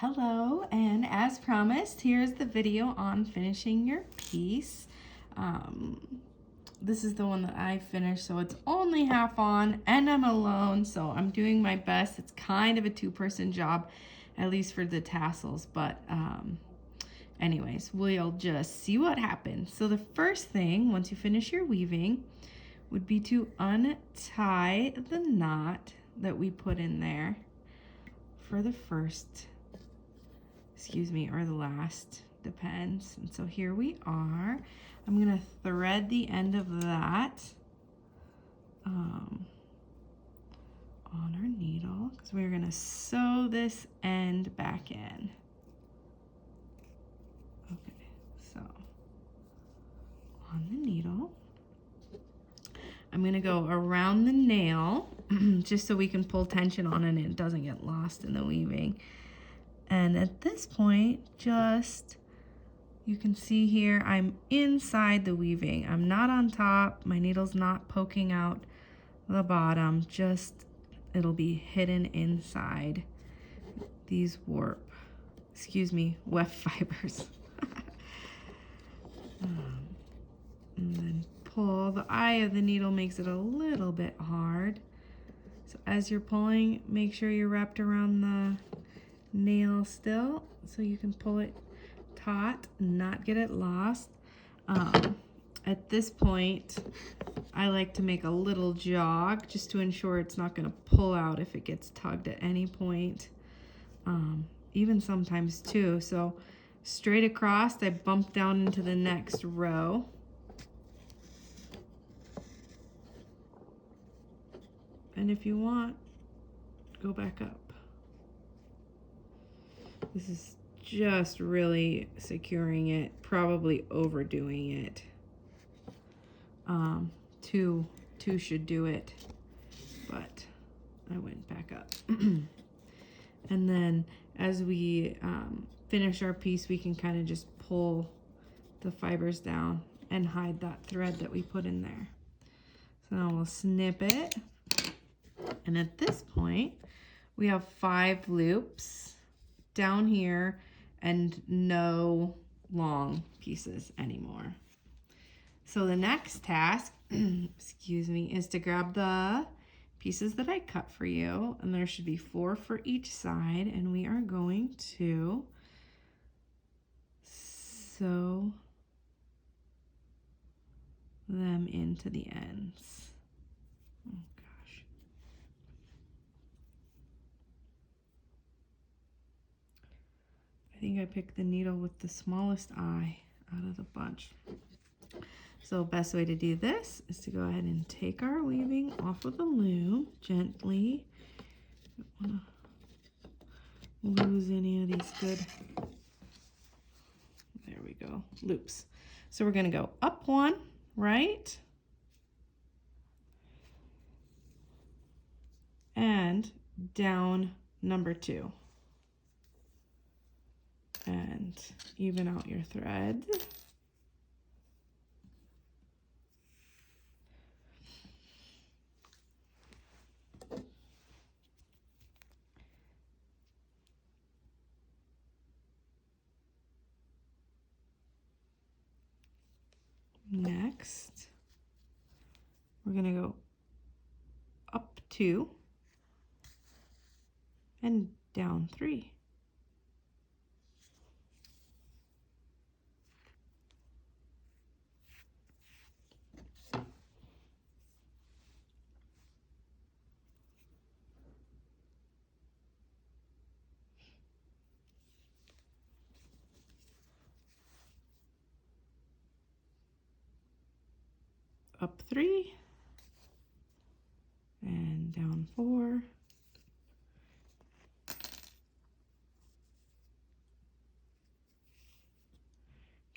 Hello, and as promised, here's the video on finishing your piece. This is the one that I finished, so it's only half on, and I'm alone, so I'm doing my best. It's kind of a two-person job, at least for the tassels, but anyways, we'll just see what happens. So the first thing, once you finish your weaving, would be to untie the knot that we put in there for the first, or the last, depends. And so here we are. I'm gonna thread the end of that on our needle, because we're gonna sew this end back in. Okay, so on the needle, I'm gonna go around the nail just so we can pull tension on it and it doesn't get lost in the weaving. And at this point, you can see here, I'm inside the weaving. I'm not on top. My needle's not poking out the bottom. It'll be hidden inside these weft fibers. And then pull. The eye of the needle makes it a little bit hard. So as you're pulling, make sure you're wrapped around the nail still so you can pull it taut and not get it lost. At this point, I like to make a little jog just to ensure it's not going to pull out if it gets tugged at any point, even sometimes two. So straight across, I bump down into the next row. And if you want, go back up. This is just really securing it, probably overdoing it. Two should do it, but I went back up. And then as we finish our piece, we can kind of just pull the fibers down and hide that thread that we put in there. So now we'll snip it. And at this point, we have 5 loops down here and no long pieces anymore. So the next task, is to grab the pieces that I cut for you, and there should be 4 for each side, and we are going to sew them into the ends. Oh gosh. I think I picked the needle with the smallest eye out of the bunch. So best way to do this is to go ahead and take our weaving off of the loom gently. Don't want to lose any of these good, there we go, loops. So we're going to go up 1, right? And down number 2. And even out your thread. Next, we're going to go up 2 and down 3. Up 3 and down 4.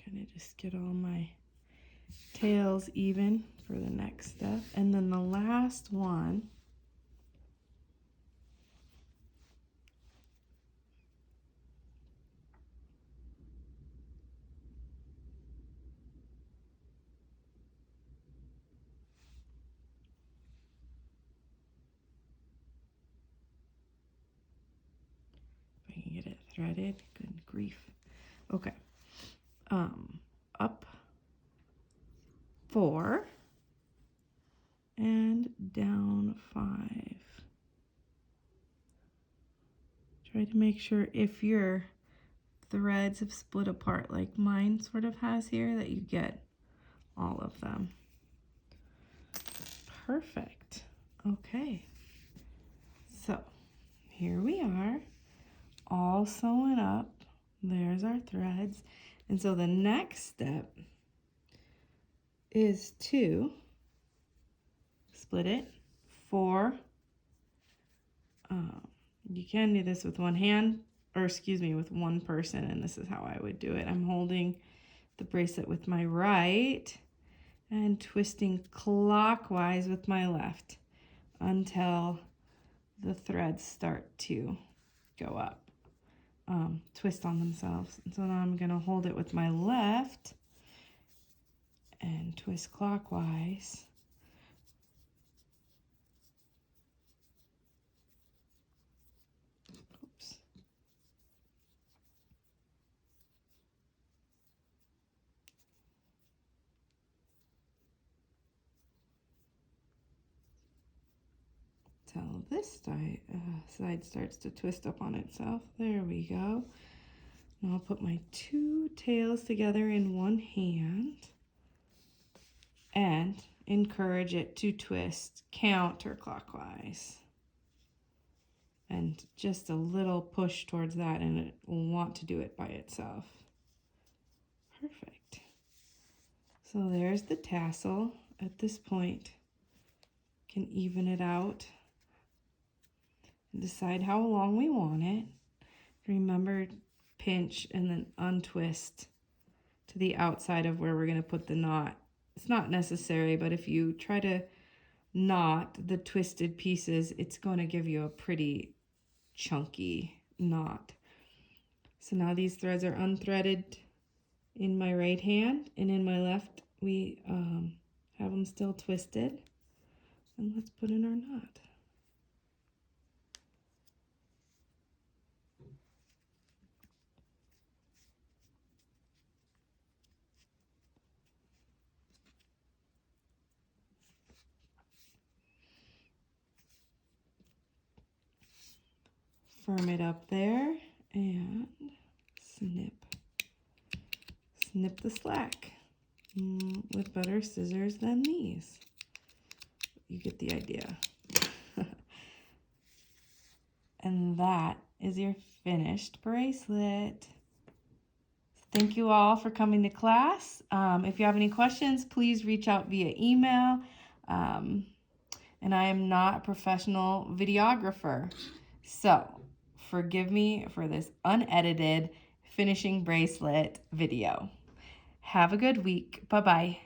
Kind of just get all my tails even for the next step. And then the last one, if I can get it threaded. Good grief. Okay. Up 4 and down 5. Try to make sure if your threads have split apart like mine sort of has here, that you get all of them. Perfect. Okay. So here we are, all sewn up. There's our threads. And so the next step is to split it 4. You can do this with one hand, or excuse me, with one person, and this is how I would do it. I'm holding the bracelet with my right and twisting clockwise with my left until the threads start to go up, twist on themselves. And so now I'm gonna hold it with my left and twist clockwise. Oops. Till this side starts to twist up on itself. There we go. Now I'll put my 2 tails together in one hand and encourage it to twist counterclockwise. And just a little push towards that, and it will want to do it by itself. Perfect. So there's the tassel. At this point, can even it out. Decide how long we want it. Remember, pinch and then untwist to the outside of where we're going to put the knot. It's not necessary, but if you try to knot the twisted pieces, it's going to give you a pretty chunky knot. So now these threads are unthreaded in my right hand, and in my left we have them still twisted. And let's put in our knot. Firm it up there and snip the slack with better scissors than these. You get the idea. And that is your finished bracelet. Thank you all for coming to class. If you have any questions, please reach out via email. And I am not a professional videographer, so forgive me for this unedited finishing bracelet video. Have a good week. Bye-bye.